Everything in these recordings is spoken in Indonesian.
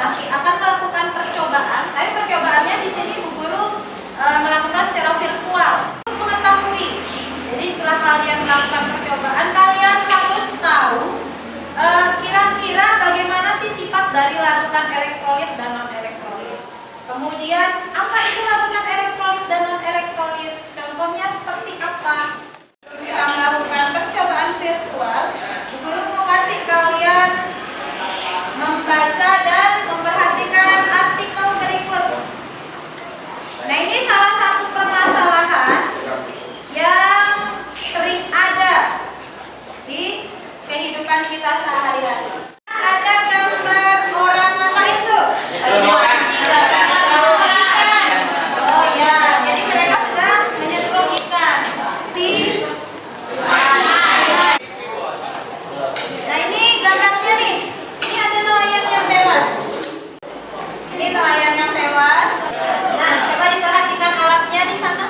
nanti akan melakukan percobaan, tapi percobaannya di sini Bu Guru melakukan secara virtual. Mengetahui, jadi setelah kalian melakukan percobaan, kalian harus tahu kira-kira bagaimana sih sifat dari larutan elektrolit dan non elektrolit. Kemudian apa itu larutan elektrolit dan non elektrolit? Contohnya seperti apa? Kita melakukan percobaan virtual, Bu Guru mau kasih kalian membaca dan memperhatikan artikel berikut. Nah, ini salah satu permasalahan yang sering ada di kehidupan kita sehari-hari. Ada gambar orang apa itu? Oh ya, jadi mereka sedang menyetruk ikan. Nah, ini gambarnya nih. Ini ada nelayan yang tewas. Ini nelayan yang tewas. Nah, coba diperhatikan alatnya di sana.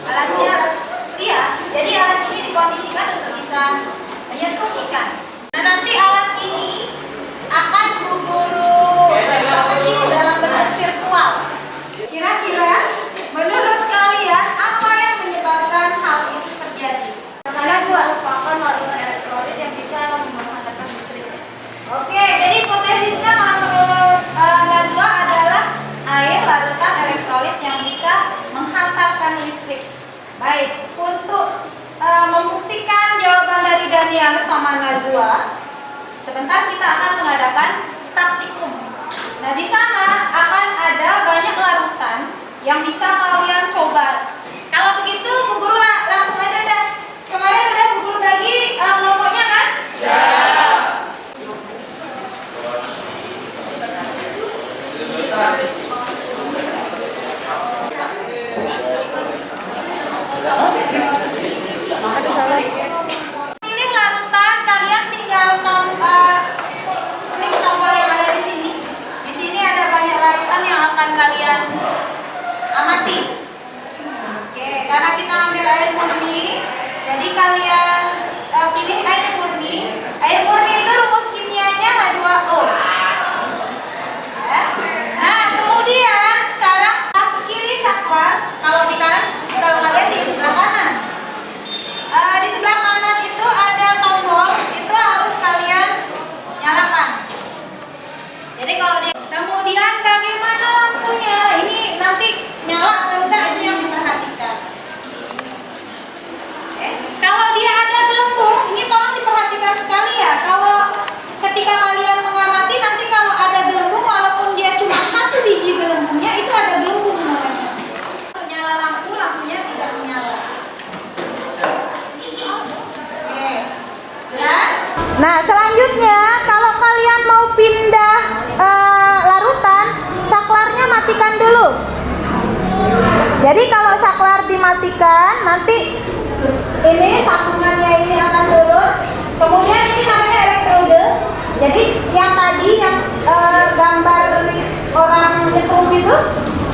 Alatnya, iya. Jadi alat ini dikondisikan untuk bisa menyetruk ikan. Nah, nanti alat ini akan Bu Guru perkecil dalam bentuk virtual. Kira-kira menurut kalian apa yang menyebabkan hal itu terjadi? Najwa, merupakan larutan elektrolit yang bisa menghantarkan listrik. oke, jadi hipotesisnya menurut Najwa adalah air larutan elektrolit yang bisa menghantarkan listrik. Baik, untuk membuktikan jawaban dari Daniel sama Najwa, sebentar kita akan mengadakan praktikum. Nah, di sana akan ada banyak larutan yang bisa kalian coba. Kalau begitu, Bu Guru langsung aja deh. Kemarin udah Bu Guru bagi kelompoknya kan? Ya. Pilih larutan, kalian tinggal klik tombol yang ada di sini. Di sini ada banyak larutan yang akan kalian amati. Oke, karena kita ambil air murni, jadi kalian pilih air murni. Air murni itu rumus kimianya H2O. Ya. Nah, kemudian sekarang kiri saklar. Kalau kalian di sebelah kanan. Di sebelah kanan itu ada tombol, itu harus kalian nyalakan. Jadi kemudian bagaimana lampunya? Ini nanti nyala atau enggak itu yang diperhatikan. Kalau dia ada gelembung, ini tolong diperhatikan sekali ya. Kalau ketika kalian mengamati, nanti kalau ada gelembung, walaupun dia cuma 1 biji gelembungnya, itu ada gelembung namanya. Untuk nyala lampu, lampunya tidak menyala. Oke, jelas? Nah, selanjutnya kalau kalian mau pindah larutan, saklarnya matikan dulu. Jadi kalau saklar dimatikan, nanti ini sambungannya ini akan turun. Kemudian ini namanya elektrode. Jadi yang tadi yang gambar orang nyetrum itu,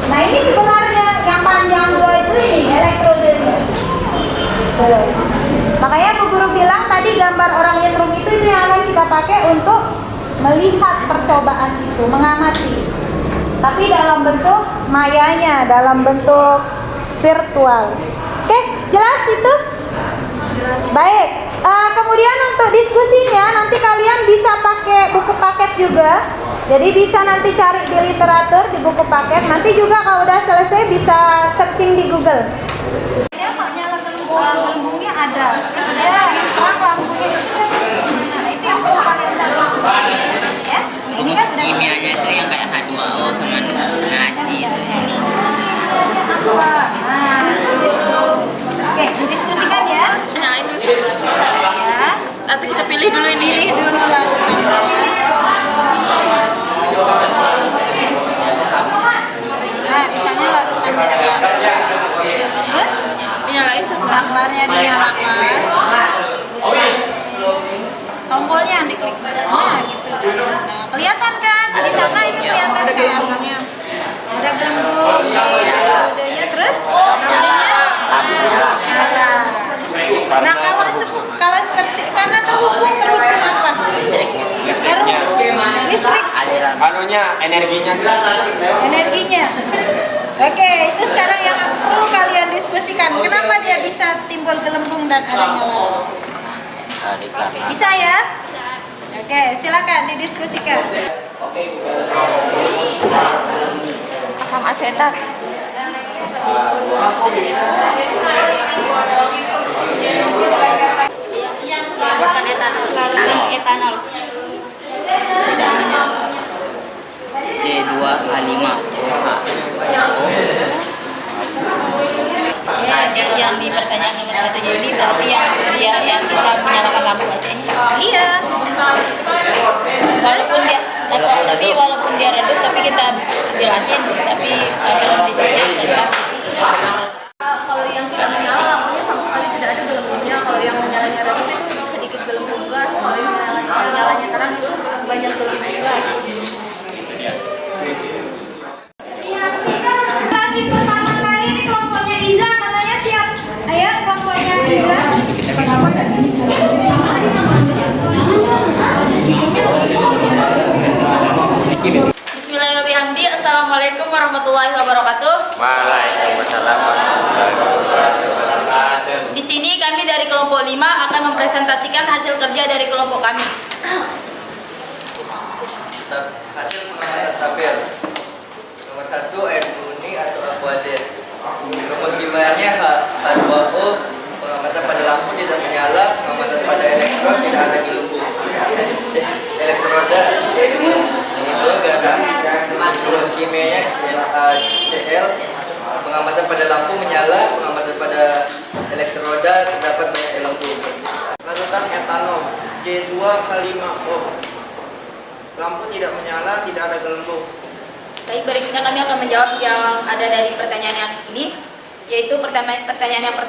nah ini sebenarnya yang panjang 2 itu ini elektrodenya. Makanya Bu Guru bilang tadi gambar orang nyetrum itu ini yang akan kita pakai untuk melihat percobaan itu, mengamati. Tapi dalam bentuk mayanya, dalam bentuk virtual. Oke, jelas itu? Baik. Kemudian untuk diskusinya nanti kalian bisa pakai buku paket juga. Jadi bisa nanti cari di literatur di buku paket. Nanti juga kalau udah selesai bisa searching di Google. Dia nyala gelembungnya ada. Terus dia terang lampunya itu. Nah, itu yang perlu kalian cari. Ya. Ini kan kimianya itu yang kayak H2O sama nadi itu. Nah, oke, didiskusikan ya. Nyalain dulu. Ya. Nanti kita pilih dulu ini. Pilih dulu larutannya. Nah, misalnya larutan garam. Terus Dinyalain saklarnya dinyalakan. Tombolnya yang diklik nah gitu. Nah, kelihatan kan? Di sana itu kelihatan kayak ada gelembung di elektrodenya, terus elektrodenya nyala. Nah, kalau seperti karena terhubung apa? Terhubung listrik. energinya. Energinya. Oke, itu sekarang yang perlu kalian diskusikan. Kenapa dia bisa timbul gelembung dan adanya lalat? Bisa ya? Oke, silakan didiskusikan. Asam asetat. Bukan etanol. Etanol. Tidak menyala. C2H5OH. Yang di pertanyaan nomor 1 ini berarti yang bisa menyalakan lampu aja ini. Iya. Walaupun dia redup tapi kita jelasin tapi kalau di sini jelas. Kalau yang tidak menyala lampunya sama sekali tidak ada gelembungnya. Kalau yang menyalanya redup itu sedikit gelembung gas. Kalau yang nyalanya terang itu banyak gelembung gas. Presentasi pertama kali ini kelompoknya Iza, katanya siap. Ayo kelompoknya Iza. Bismillahirrahmanirrahim. Assalamualaikum warahmatullahi wabarakatuh. Waalaikumsalam warahmatullahi wabarakatuh. Di sini kami dari kelompok 5 akan mempresentasikan hasil kerja dari kelompok kami. Hasil pengamatan tabel nomor 1 air murni atau aquades. Rumus kimbanya H2O, pengamatan pada lampu tidak menyala, pengamatan pada elektron tidak ada gelembung. Elektroda yang kedua garam. Rumus kimianya Cl, pengamatan pada lampu menyala, pengamatan pada elektroda terdapat banyak gelembung. Larutan etanol C2H5O, lampu tidak menyala, tidak ada gelembung. Baik, berikutnya kami akan menjawab yang ada dari pertanyaan yang di sini, yaitu pertanyaan yang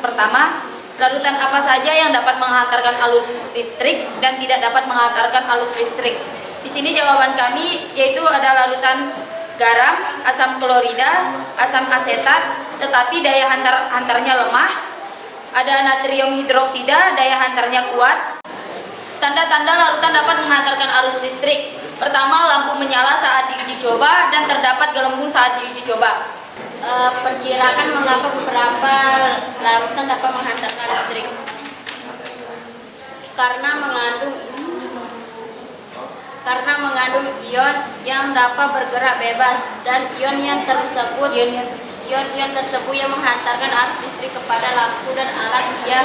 pertama, larutan apa saja yang dapat menghantarkan arus listrik dan tidak dapat menghantarkan arus listrik? Di sini jawaban kami yaitu ada larutan garam, asam klorida, asam asetat, tetapi daya hantarnya lemah. Ada natrium hidroksida, daya hantarnya kuat. Tanda-tanda larutan dapat menghantarkan arus listrik. Pertama, lampu menyala saat diuji coba dan terdapat gelembung saat diuji coba. Perkirakan mengapa beberapa larutan dapat menghantarkan listrik? Karena mengandung ion yang dapat bergerak bebas dan ion tersebut yang menghantarkan arus listrik kepada lampu dan alat yang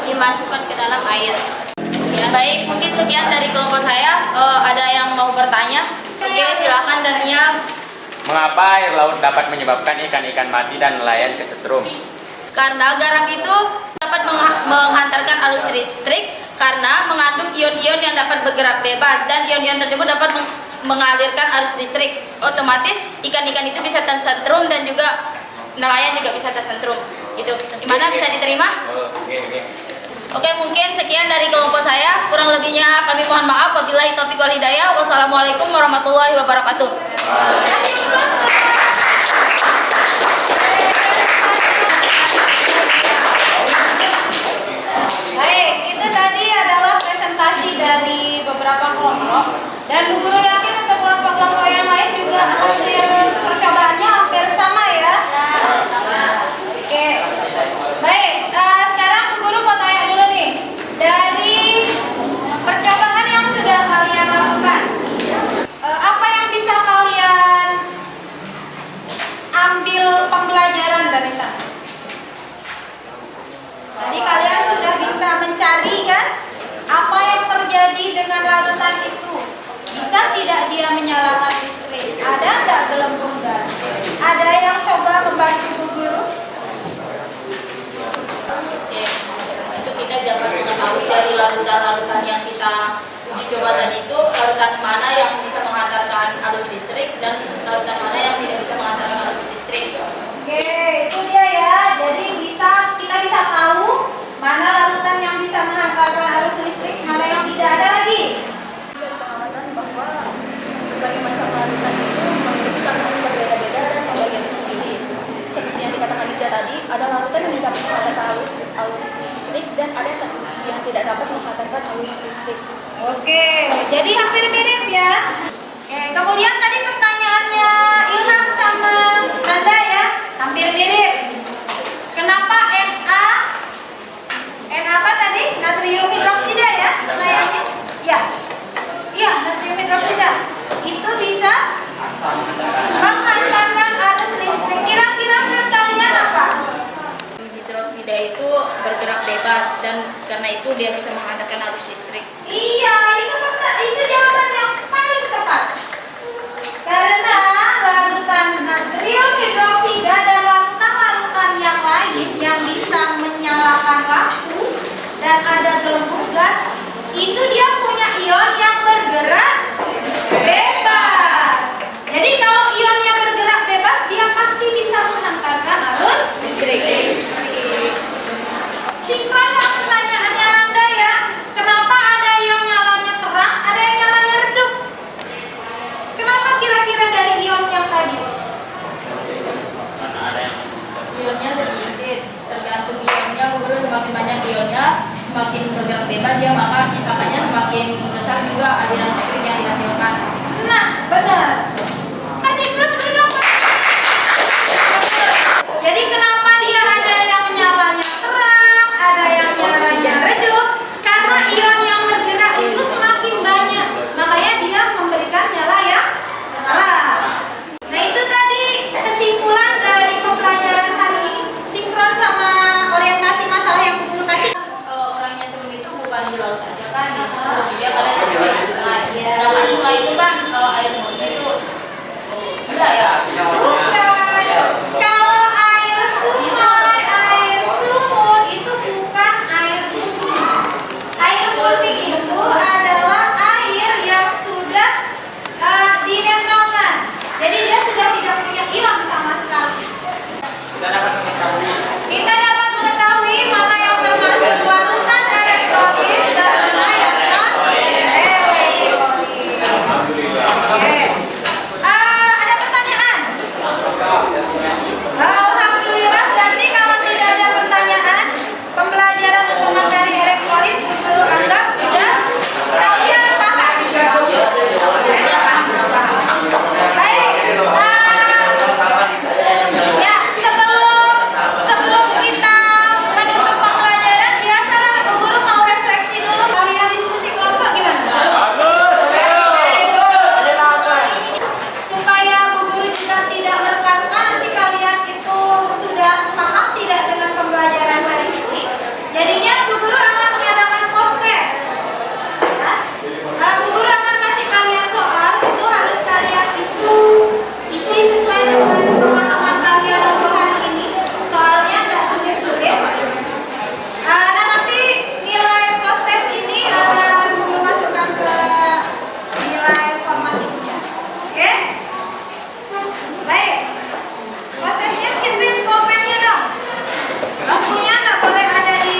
dimasukkan ke dalam air. Baik, mungkin sekian dari kelompok saya. Ada yang mau bertanya? Oke, silakan Daniel. Mengapa air laut dapat menyebabkan ikan-ikan mati dan nelayan kesetrum? Karena garam itu dapat menghantarkan arus listrik karena mengandung ion-ion yang dapat bergerak bebas dan ion-ion tersebut dapat mengalirkan arus listrik. Otomatis ikan-ikan itu bisa tersetrum dan juga nelayan juga bisa tersetrum. Itu gimana, bisa diterima? Oke, mungkin sekian dari kelompok saya. Kurang lebihnya kami mohon maaf. Wabillahi taufiq wal hidayah. Wassalamualaikum warahmatullahi wabarakatuh. Baik, itu tadi adalah presentasi dari beberapa kelompok. Dan Bu Guru yakin untuk kelompok-kelompok yang lain juga hasil percobaannya hampir sama ya. Oke. Baik, sekarang Bu Guru mau tanya dulu nih. Dari percobaan yang sudah kalian lakukan, apa yang bisa kalian ambil pembelajaran dari sana? Tadi kalian sudah bisa mencari kan apa yang terjadi dengan larutan itu. Bisa tidak dia menyalakan listrik? Ada nggak gelembung gas? Ada yang coba membantu Bu Guru? Oke, itu kita dapat mengetahui dari larutan-larutan yang kita uji coba tadi itu, larutan mana yang bisa menghantarkan arus listrik dan larutan mana yang tidak bisa menghantarkan arus listrik. Oke, itu dia ya. Jadi kita bisa tahu mana larutan yang bisa menghantarkan arus listrik, mana yang tidak. Ada lagi? Pengamatan bahwa berbagai macam larutan itu memiliki kandungan berbeda-beda dan pembagian tersendiri. Seperti yang dikatakan Liza tadi, ada larutan yang dapat menghantarkan arus listrik dan ada yang tidak dapat menghantarkan arus listrik. Oke, jadi hampir mirip ya. Oke, Oke, kemudian tadi pertanyaannya Ilham sama Nanda ya, hampir mirip. Kenapa Na apa tadi? Natrium hidroksida ya, pertanyaannya? Iya. Iya, natrium hidroksida. Itu bisa menghantarkan arus listrik. Kira-kira menurut kalian apa? Hidroksida itu bergerak bebas dan karena itu dia bisa menghantarkan arus listrik. Iya, itu jawaban yang paling tepat. Karena larutan natrium hidroksida dan larutan yang lain yang bisa menyalakan lampu dan ada gelembung gas, itu dia punya ion yang bergerak bebas. Jadi kalau ionnya bergerak bebas, dia pasti bisa menghantarkan arus listrik. Sinkron sama pertanyaannya Nanda ya. Kenapa ada yang nyalanya terang, ada yang nyalanya redup? Kenapa kira-kira dari ion yang tadi? Ionnya sedikit, tergantung ionnya. Guru semakin banyak ionnya, semakin bergerak bebas dia makanya semakin besar juga aliran listrik yang dihasilkan. Nah, benar. Kasih plus dong. Jadi kenapa dia ada yang nyalanya terang, ada yang nyalanya redup? Karena ion yang bergerak itu semakin banyak, makanya dia memberikan nyala yang terang. Nah itu tadi kesimpulan dari pembelajaran hari ini, sinkron sama orientasi masalah yang Bu Guru kasih. Orang yang turun itu bukan di laut aja kan, di dia kalian ada di sungai. Nama sungai itu kan air murni itu. Iya ya. Bukan. Kalau air sungai, air sumur itu bukan air murni. Air murni itu adalah air yang sudah dinetralkan. Jadi dia sudah tidak punya ion sama sekali. Kita dapat mengetahui mana yang termasuk larutan elektrolit dan mana yang non elektrolit. Oke. Ada pertanyaan? Alhamdulillah, berarti kalau tidak ada pertanyaan, pembelajaran untuk materi elektrolit Bu Guru anggap sudah kalian paham. Baik. Ya, sebelum kita menutup pembelajaran, biasalah Bu Guru mau refleksi dulu. Kalian diskusi kelompok gimana? Supaya Bu Guru juga tidak menekankan, nanti kalian itu sudah paham tidak dengan pembelajaran hari ini. Jadinya Bu Guru akan mengadakan post test. Ya. Bu Guru akan kasih kalian soal, itu harus kalian isi sesuai dengan pemahaman kalian untuk hari ini. Soalnya nggak sulit-sulit. Nah nanti nilai post test ini akan Bu Guru masukkan ke nilai formatifnya. Oke? Baik. Post testnya siapin pulpennya dong. Bukunya nggak boleh ada di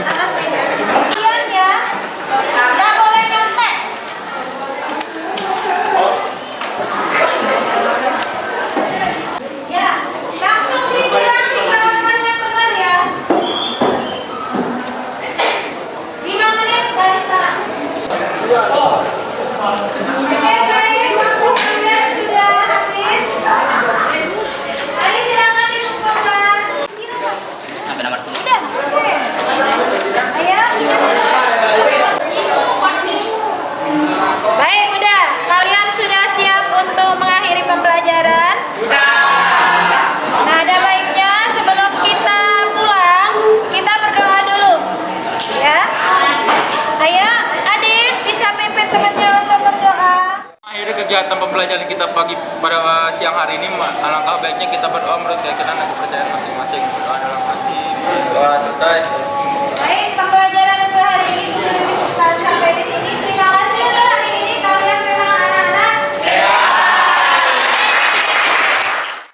atas meja. Kalian ya, nggak boleh nyontek. Ya, langsung disilang di halaman yang benar ya. 5 menit dari sekarang. Oke, baik, waktu kalian sudah habis. Ayo silakan dikumpulkan. Sampai nomor 7. Udah, oke. Ayo. Baik, udah. Kalian sudah siap untuk mengakhiri pembelajaran? Nah, ada baiknya sebelum kita pulang, kita berdoa dulu. Ya. Ayo, Adit bisa pimpin temannya untuk berdoa. Akhiri kegiatan pembelajaran kita pada siang hari ini, alangkah baiknya kita berdoa menurut keyakinan dan kepercayaan